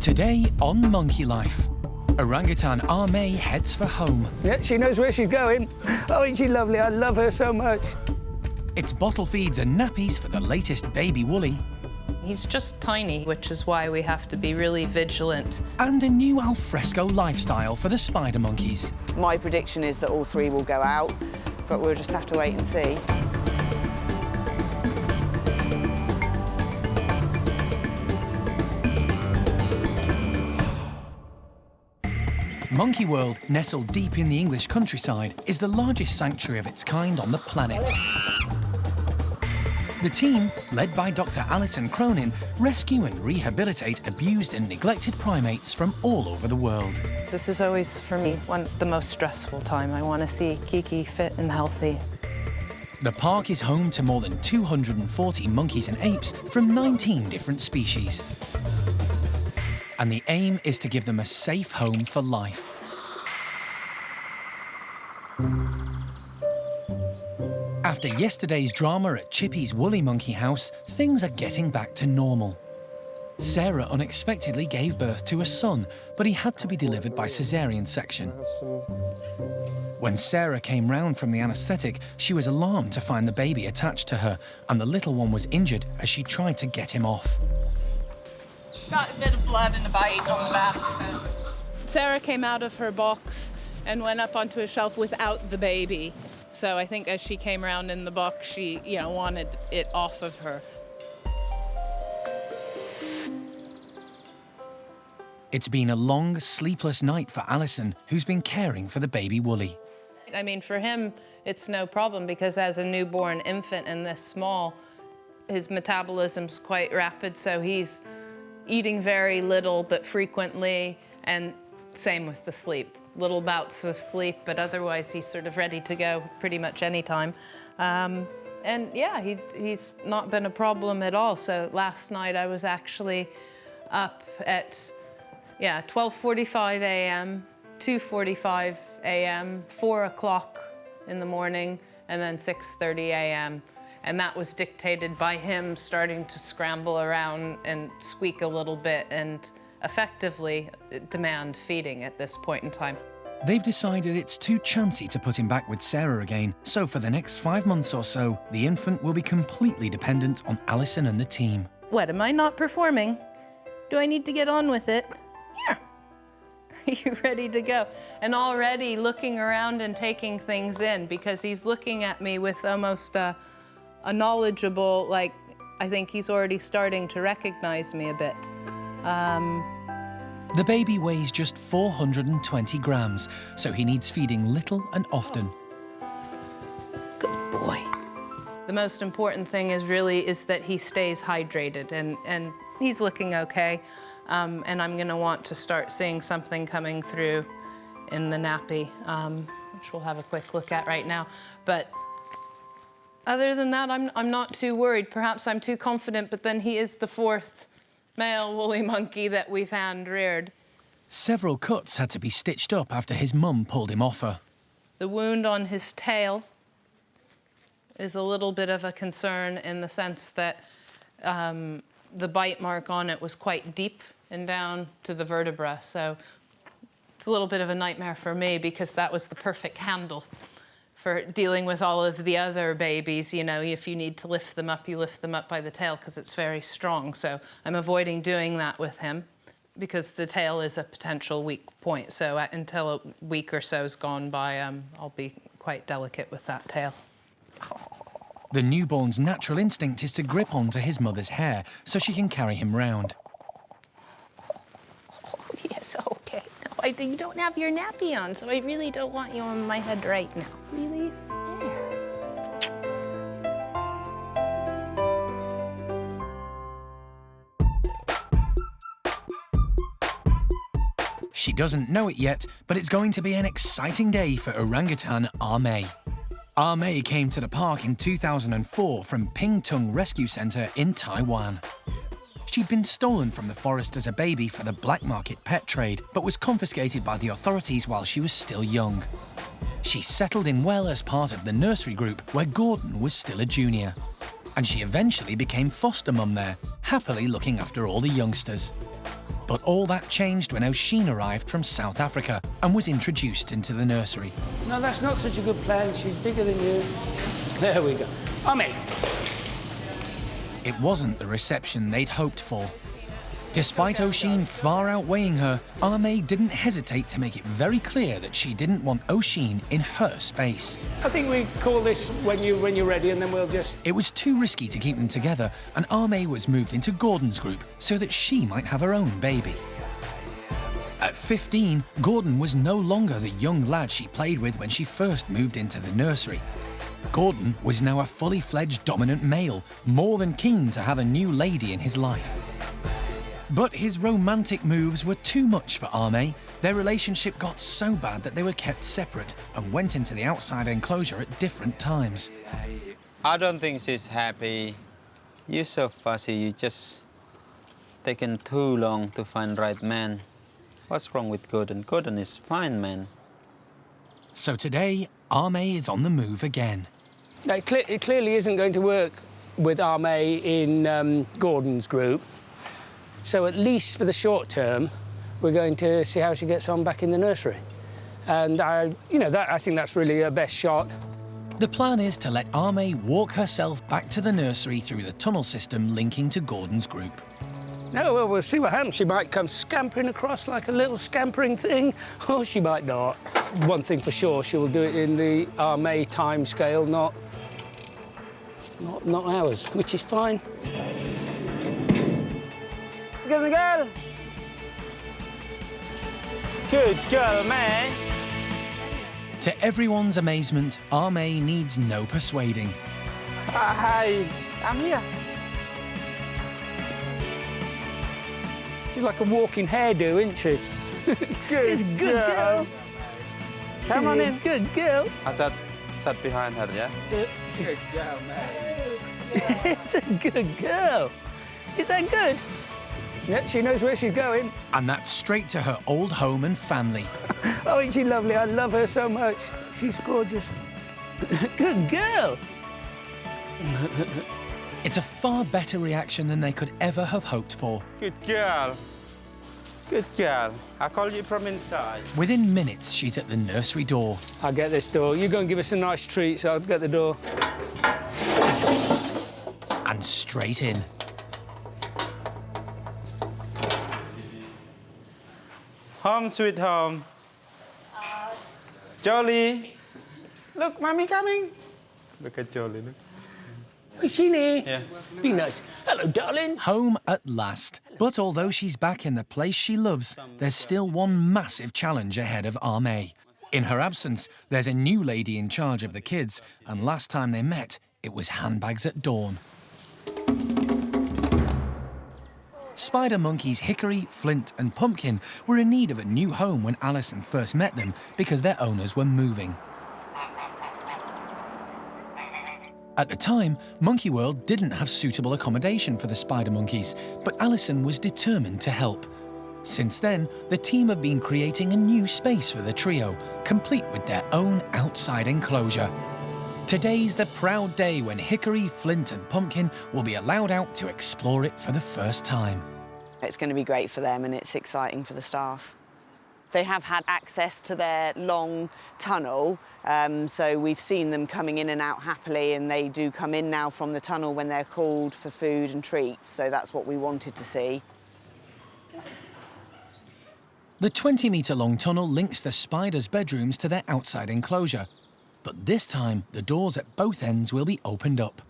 Today on Monkey Life, Orangutan Army heads for home. Yeah, she knows where she's going. Oh, isn't she lovely? I love her so much. It's bottle feeds and nappies for the latest baby woolly. He's just tiny, which is why we have to be really vigilant. And a new alfresco lifestyle for the spider monkeys. My prediction is that all three will go out, but we'll just have to wait and see. Monkey World, nestled deep in the English countryside, is the largest sanctuary of its kind on the planet. The team, led by Dr. Alison, rescue and rehabilitate abused and neglected primates from all over the world. This is always, for me, the most stressful time. I want to see Kiki fit and healthy. The park is home to more than 240 monkeys and apes from 19 different species. And the aim is to give them a safe home for life. After yesterday's drama at Chippy's Woolly Monkey House, things are getting back to normal. Sara unexpectedly gave birth to a son, but he had to be delivered by caesarean section. When Sara came round from the anaesthetic, she was alarmed to find the baby attached to her, and the little one was injured as she tried to get him off. Got a bit of blood and a bite on the back. Sara came out of her box and went up onto a shelf without the baby. So I think as she came around in the box, she, wanted it off of her. It's been a long, sleepless night for Alison, who's been caring for the baby Woolly. I mean, for him, it's no problem because as a newborn infant and this small, his metabolism's quite rapid, so he's eating very little but frequently, and same with the sleep. Little bouts of sleep, but otherwise he's sort of ready to go pretty much any time. And yeah, he's not been a problem at all. So last night I was actually up at 12:45 a.m., 2:45 a.m., 4 o'clock in the morning, and then 6:30 a.m. And that was dictated by him starting to scramble around and squeak a little bit and effectively demand feeding at this point in time. They've decided it's too chancy to put him back with Sara again, so for the next 5 months or so, the infant will be completely dependent on Alison and the team. What, am I not performing? Do I need to get on with it? Yeah. Are you ready to go? And already looking around and taking things in because he's looking at me with almost a knowledgeable, I think he's already starting to recognize me a bit. The baby weighs just 420 grams, so he needs feeding little and often. Good boy. The most important thing is that he stays hydrated, and he's looking okay. And I'm gonna want to start seeing something coming through in the nappy, which we'll have a quick look at right now. But other than that, I'm not too worried. Perhaps I'm too confident, but then he is the fourth male woolly monkey that we've hand-reared. Several cuts had to be stitched up after his mum pulled him off her. The wound on his tail is a little bit of a concern in the sense that the bite mark on it was quite deep and down to the vertebra. So it's a little bit of a nightmare for me because that was the perfect handle for dealing with all of the other babies. If you need to lift them up, you lift them up by the tail because it's very strong. So I'm avoiding doing that with him because the tail is a potential weak point. So until a week or so's gone by, I'll be quite delicate with that tail. The newborn's natural instinct is to grip onto his mother's hair so she can carry him round. Yes, okay. No, you don't have your nappy on, so I really don't want you on my head right now. Release there. She doesn't know it yet, but it's going to be an exciting day for Orangutan Army. Army came to the park in 2004 from Pingtung Rescue Center in Taiwan. She'd been stolen from the forest as a baby for the black market pet trade, but was confiscated by the authorities while she was still young. She settled in well as part of the nursery group where Gordon was still a junior. And she eventually became foster mum there, happily looking after all the youngsters. But all that changed when Oisin arrived from South Africa and was introduced into the nursery. No, that's not such a good plan. She's bigger than you. There we go. Army. It wasn't the reception they'd hoped for. Despite Oisin far outweighing her, Arme didn't hesitate to make it very clear that she didn't want Oisin in her space. I think we call this when you're ready, and then we'll just... It was too risky to keep them together, and Arme was moved into Gordon's group so that she might have her own baby. At 15, Gordon was no longer the young lad she played with when she first moved into the nursery. Gordon was now a fully fledged dominant male, more than keen to have a new lady in his life. But his romantic moves were too much for Arme. Their relationship got so bad that they were kept separate and went into the outside enclosure at different times. I don't think she's happy. You're so fussy, you just taken too long to find right man. What's wrong with Gordon? Gordon is fine man. So today, Arme is on the move again. It clearly isn't going to work with Arme in Gordon's group. So at least for the short term, we're going to see how she gets on back in the nursery. And I think that's really her best shot. The plan is to let Arme walk herself back to the nursery through the tunnel system linking to Gordon's group. No, well, we'll see what happens. She might come scampering across like a little scampering thing, or she might not. One thing for sure, she will do it in the Arme time scale, not ours, which is fine. Good girl. Good girl, man. To everyone's amazement, Arme needs no persuading. Hi, I'm here. She's like a walking hairdo, isn't she? Good girl. Come on in, good girl. I sat behind her, yeah? Good girl, man. It's a good girl. Is that good? Yeah, she knows where she's going. And that's straight to her old home and family. Oh, isn't she lovely? I love her so much. She's gorgeous. Good girl. It's a far better reaction than they could ever have hoped for. Good girl. Good girl. I called you from inside. Within minutes, she's at the nursery door. I'll get this door. You go and give us a nice treat, so I'll get the door. And straight in. Home sweet home. Jolly. Look, mommy coming. Look at Jolly, look. Is she near? Yeah. Be nice. Hello, darling. Home at last. But although she's back in the place she loves, there's still one massive challenge ahead of Arme. In her absence, there's a new lady in charge of the kids, and last time they met, it was handbags at dawn. Spider monkeys Hickory, Flint and Pumpkin were in need of a new home when Alison first met them because their owners were moving. At the time, Monkey World didn't have suitable accommodation for the spider monkeys, but Alison was determined to help. Since then, the team have been creating a new space for the trio, complete with their own outside enclosure. Today's the proud day when Hickory, Flint and Pumpkin will be allowed out to explore it for the first time. It's going to be great for them and it's exciting for the staff. They have had access to their long tunnel, so we've seen them coming in and out happily, and they do come in now from the tunnel when they're called for food and treats, so that's what we wanted to see. The 20-metre-long tunnel links the spiders' bedrooms to their outside enclosure. But this time, the doors at both ends will be opened up.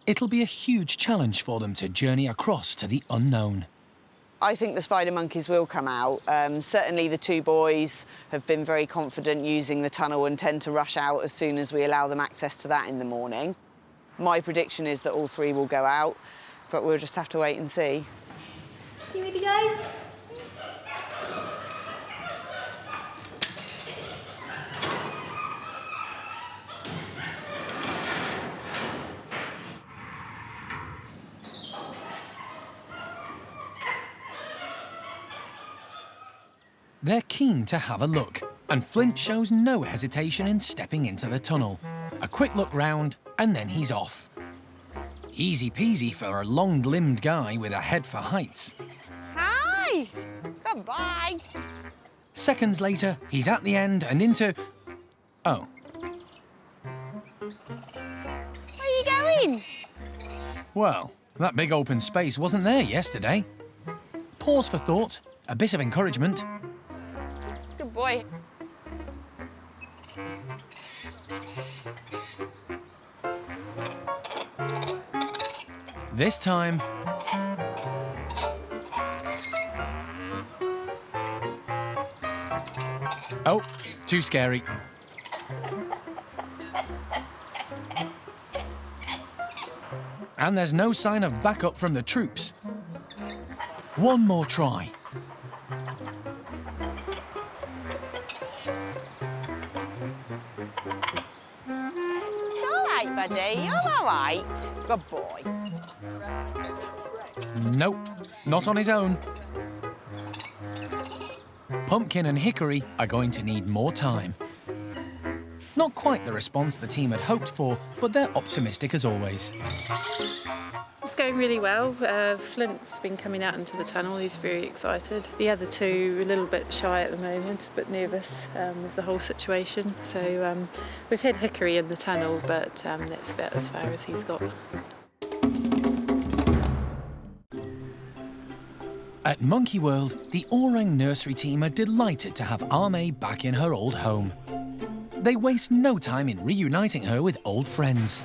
It'll be a huge challenge for them to journey across to the unknown. I think the spider monkeys will come out. Certainly the two boys have been very confident using the tunnel and tend to rush out as soon as we allow them access to that in the morning. My prediction is that all three will go out, but we'll just have to wait and see. You ready, guys? They're keen to have a look, and Flint shows no hesitation in stepping into the tunnel. A quick look round, and then he's off. Easy peasy for a long-limbed guy with a head for heights. Hi! Goodbye. Goodbye. Seconds later, he's at the end and into... Oh. Where are you going? Well, that big open space wasn't there yesterday. Pause for thought, a bit of encouragement. Good boy. This time... Oh, too scary. And there's no sign of backup from the troops. One more try. It's all right, buddy. You're all right. Good boy. Nope, not on his own. Pumpkin and Hickory are going to need more time. Not quite the response the team had hoped for, but they're optimistic as always. It's going really well. Flint's been coming out into the tunnel. He's very excited. The other two are a little bit shy at the moment, but nervous with the whole situation. So we've had Hickory in the tunnel, but that's about as far as he's got. At Monkey World, the Orang nursery team are delighted to have Ame back in her old home. They waste no time in reuniting her with old friends.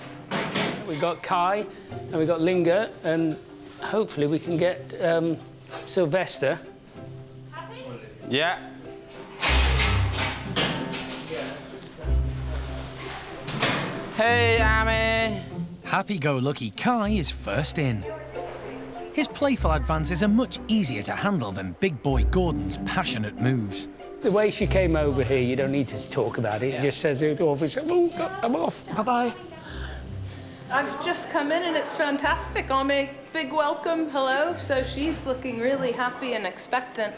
We've got Kai and we've got Linga, and hopefully we can get Sylvester. Yeah. Hey, Ame. Happy-go-lucky Kai is first in. His playful advances are much easier to handle than big boy Gordon's passionate moves. The way she came over here, you don't need to talk about it. It just says it off. It's, oh, I'm off. Bye-bye. I've just come in and it's fantastic. Ame, big welcome, hello. So she's looking really happy and expectant.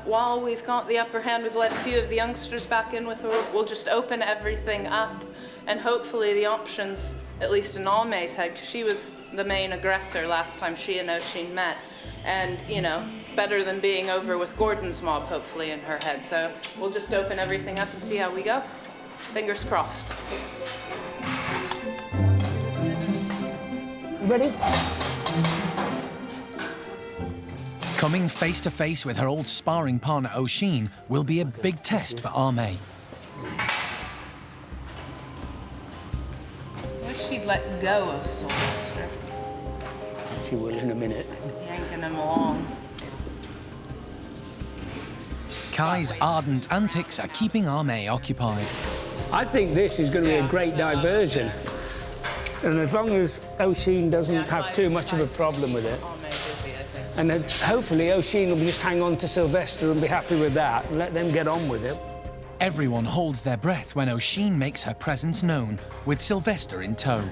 While we've got the upper hand, we've let a few of the youngsters back in with her. We'll just open everything up and hopefully the options, at least in Ame's head, 'cause she was the main aggressor last time she and Oisin met. And, you know, better than being over with Gordon's mob, hopefully, in her head. So we'll just open everything up and see how we go. Fingers crossed. Ready? Coming face to face with her old sparring partner Oisin will be a big test for Ame. Wish she'd let go of Sylvester. She will in a minute. Yanking him along. Kai's ardent antics are keeping Ame occupied. I think this is going to be a great diversion. And as long as Oisin doesn't have too much of a problem with it, and then hopefully Oisin will just hang on to Sylvester and be happy with that and let them get on with it. Everyone holds their breath when Oisin makes her presence known, with Sylvester in tow.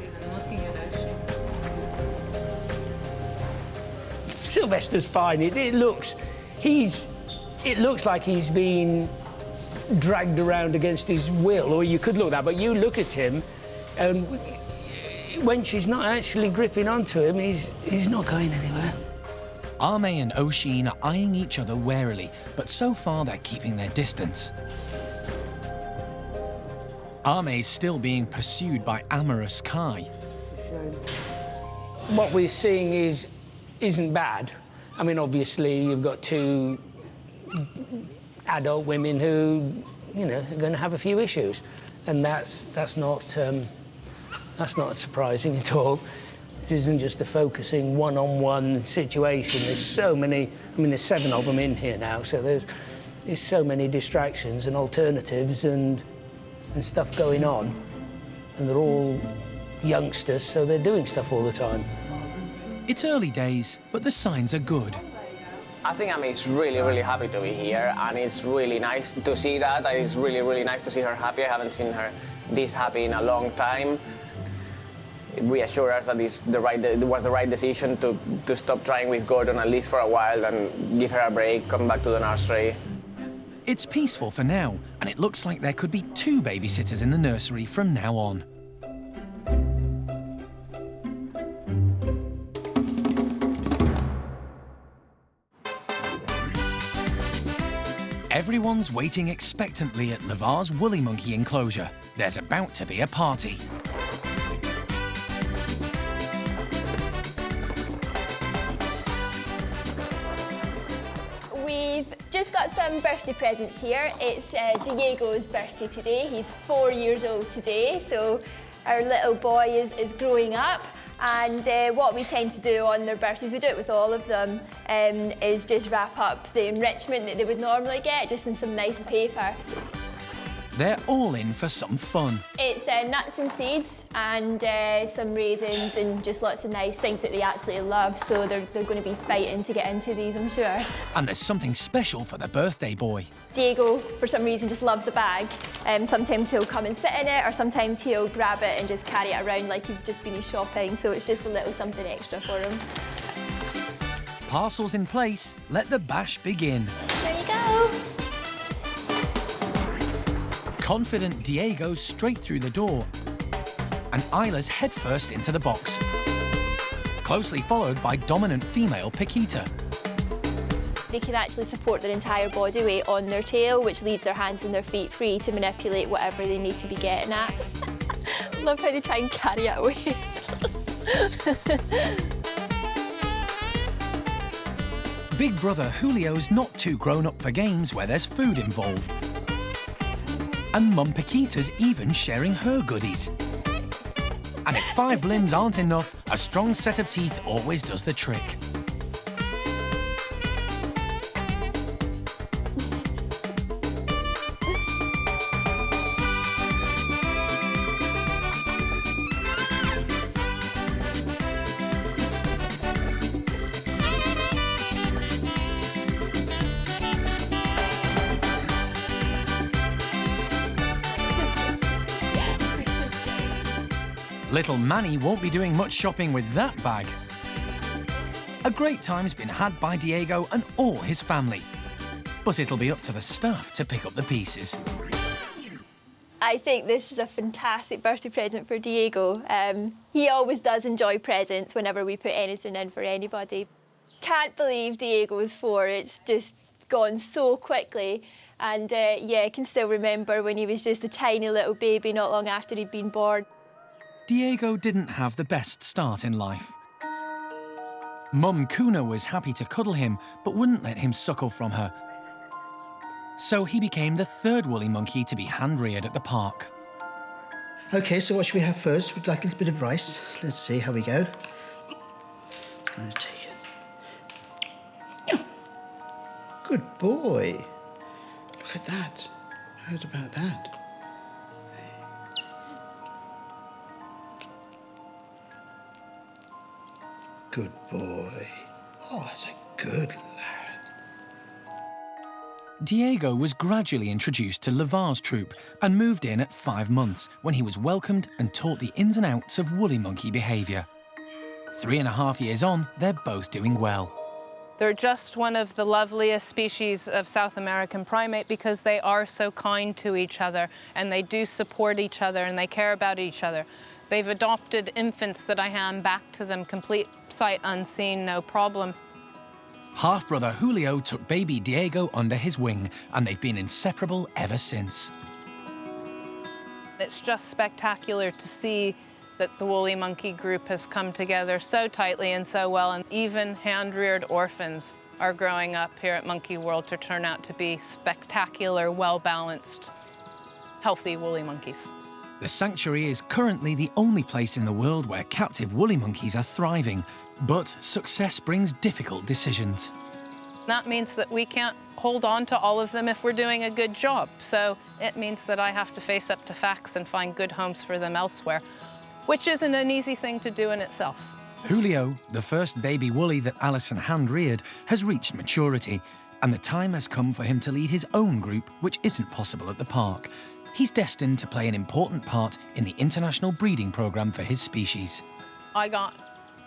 Sylvester's fine. It looks like he's been dragged around against his will, or you could look at that, but you look at him and when she's not actually gripping onto him, he's not going anywhere. Ame and Oisin are eyeing each other warily, but so far they're keeping their distance. Ame's still being pursued by amorous Kai. What we're seeing isn't bad. I mean, obviously, you've got two adult women who, you know, are going to have a few issues, and that's not surprising at all. It isn't just a focusing one-on-one situation. There's so many. I mean, there's 7 of them in here now, so there's so many distractions and alternatives and stuff going on, and they're all youngsters, so they're doing stuff all the time. It's early days, but the signs are good. I think Ami's really, really happy to be here, and it's really nice to see that. It's really, really nice to see her happy. I haven't seen her this happy in a long time. It reassures us that it was the right decision to stop trying with Gordon, at least for a while, and give her a break, come back to the nursery. It's peaceful for now, and it looks like there could be 2 babysitters in the nursery from now on. Everyone's waiting expectantly at Lavar's woolly monkey enclosure. There's about to be a party. We've just got some birthday presents here. It's Diego's birthday today. He's 4 years old today, so our little boy is growing up. And what we tend to do on their birthdays, we do it with all of them, is just wrap up the enrichment that they would normally get, just in some nice paper. They're all in for some fun. It's nuts and seeds and some raisins and just lots of nice things that they absolutely love, so they're going to be fighting to get into these, I'm sure. And there's something special for the birthday boy. Diego, for some reason, just loves a bag. Sometimes he'll come and sit in it, or sometimes he'll grab it and just carry it around like he's just been shopping, so it's just a little something extra for him. Parcels in place, let the bash begin. There you go. Confident Diego's straight through the door, and Isla's headfirst into the box, closely followed by dominant female Paquita. They can actually support their entire body weight on their tail, which leaves their hands and their feet free to manipulate whatever they need to be getting at. I love how they try and carry it away. Big brother Julio's not too grown up for games where there's food involved. And Mum Paquita's even sharing her goodies. And if 5 limbs aren't enough, a strong set of teeth always does the trick. Little Manny won't be doing much shopping with that bag. A great time's been had by Diego and all his family. But it'll be up to the staff to pick up the pieces. I think this is a fantastic birthday present for Diego. He always does enjoy presents whenever we put anything in for anybody. Can't believe Diego's 4. It's just gone so quickly. And yeah, I can still remember when he was just a tiny little baby not long after he'd been born. Diego didn't have the best start in life. Mum Kuna was happy to cuddle him, but wouldn't let him suckle from her. So he became the 3rd woolly monkey to be hand-reared at the park. OK, so what should we have first? We'd like a little bit of rice. Let's see how we go. I'm going to take it. Good boy. Look at that. How's about that? Good boy. Oh, that's a good lad. Diego was gradually introduced to Lavar's troop and moved in at 5 months when he was welcomed and taught the ins and outs of woolly monkey behaviour. 3.5 years on, they're both doing well. They're just one of the loveliest species of South American primate because they are so kind to each other and they do support each other and they care about each other. They've adopted infants that I hand back to them, complete sight unseen, no problem. Half-brother Julio took baby Diego under his wing, and they've been inseparable ever since. It's just spectacular to see that the woolly monkey group has come together so tightly and so well, and even hand-reared orphans are growing up here at Monkey World to turn out to be spectacular, well-balanced, healthy woolly monkeys. The sanctuary is currently the only place in the world where captive woolly monkeys are thriving, but success brings difficult decisions. That means that we can't hold on to all of them if we're doing a good job. So it means that I have to face up to facts and find good homes for them elsewhere, which isn't an easy thing to do in itself. Julio, the first baby woolly that Alison hand-reared, has reached maturity, and the time has come for him to lead his own group, which isn't possible at the park. He's destined to play an important part in the international breeding program for his species. I got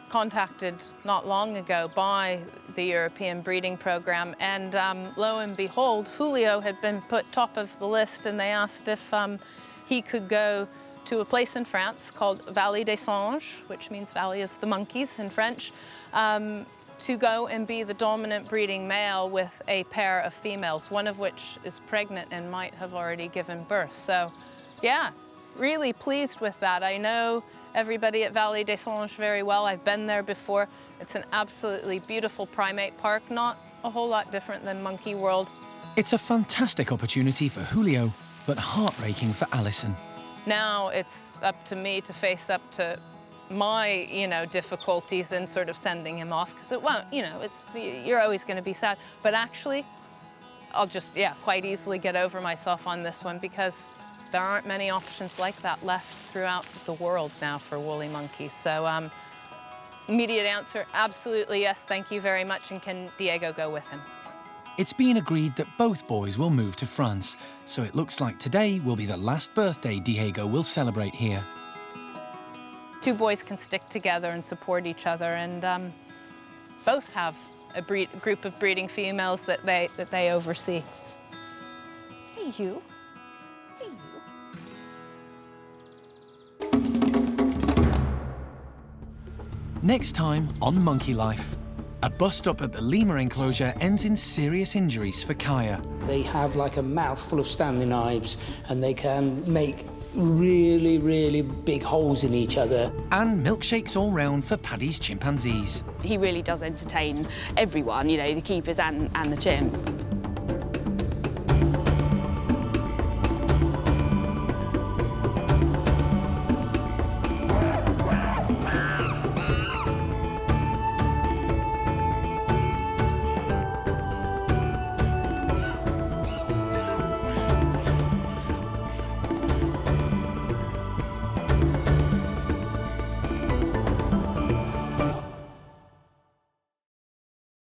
contacted not long ago by the European breeding program, and lo and behold, Julio had been put top of the list, and they asked if he could go to a place in France called Vallée des Singes, which means Valley of the Monkeys in French, to go and be the dominant breeding male with a pair of females, one of which is pregnant and might have already given birth. So, yeah, really pleased with that. I know everybody at Vallée des Singes very well. I've been there before. It's an absolutely beautiful primate park, not a whole lot different than Monkey World. It's a fantastic opportunity for Julio, but heartbreaking for Alison. Now it's up to me to face up to my, difficulties in sort of sending him off, because it won't, you're always going to be sad. But actually, I'll just, quite easily get over myself on this one, because there aren't many options like that left throughout the world now for woolly monkeys. So immediate answer, absolutely yes, thank you very much, and can Diego go with him? It's been agreed that both boys will move to France, so it looks like today will be the last birthday Diego will celebrate here. Two boys can stick together and support each other, and both have a group of breeding females that they oversee. Hey, you. Hey, you. Next time on Monkey Life. A bust-up at the lemur enclosure ends in serious injuries for Kaya. They have like a mouth full of Stanley knives, and they can make really, really big holes in each other. And milkshakes all round for Paddy's chimpanzees. He really does entertain everyone, the keepers and the chimps.